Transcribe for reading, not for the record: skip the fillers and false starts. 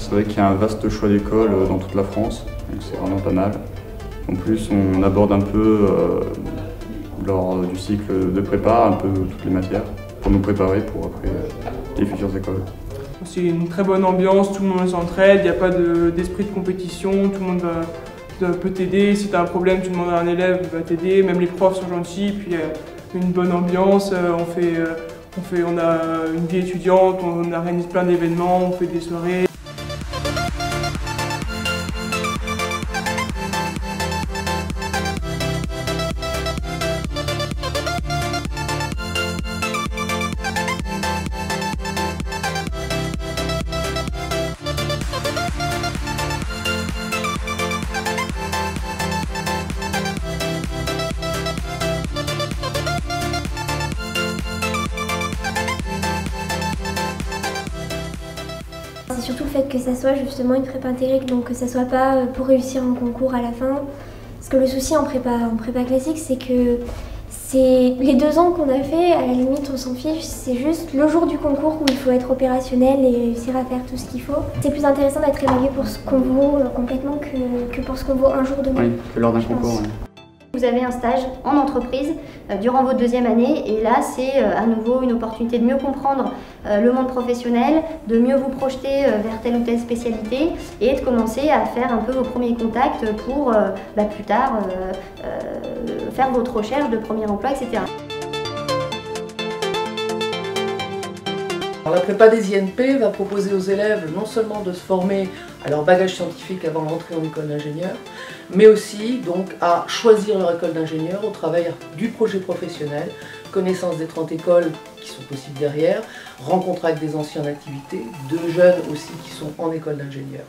C'est vrai qu'il y a un vaste choix d'écoles dans toute la France, donc c'est vraiment pas mal. En plus, on aborde un peu, lors du cycle de prépa, un peu toutes les matières pour nous préparer pour après les futures écoles. C'est une très bonne ambiance, tout le monde s'entraide, il n'y a pas d'esprit de compétition, tout le monde peut t'aider. Si tu as un problème, tu demandes à un élève, il va t'aider, même les profs sont gentils, puis une bonne ambiance, on a une vie étudiante, on organise plein d'événements, on fait des soirées. C'est surtout le fait que ça soit justement une prépa intégrée, donc que ça soit pas pour réussir un concours à la fin. Parce que le souci en prépa classique, c'est que c'est les 2 ans qu'on a fait, à la limite on s'en fiche, c'est juste le jour du concours où il faut être opérationnel et réussir à faire tout ce qu'il faut. C'est plus intéressant d'être évalué pour ce qu'on vaut complètement que pour ce qu'on vaut un jour de Oui, que lors d'un concours. Oui. Vous avez un stage en entreprise durant votre 2e année et là c'est à nouveau une opportunité de mieux comprendre le monde professionnel, de mieux vous projeter vers telle ou telle spécialité et de commencer à faire un peu vos premiers contacts pour plus tard faire votre recherche de premier emploi, etc. La prépa des INP va proposer aux élèves non seulement de se former à leur bagage scientifique avant l'entrée en école d'ingénieur, mais aussi donc à choisir leur école d'ingénieur au travers du projet professionnel, connaissance des 30 écoles qui sont possibles derrière, rencontre avec des anciens en activité, de jeunes aussi qui sont en école d'ingénieur.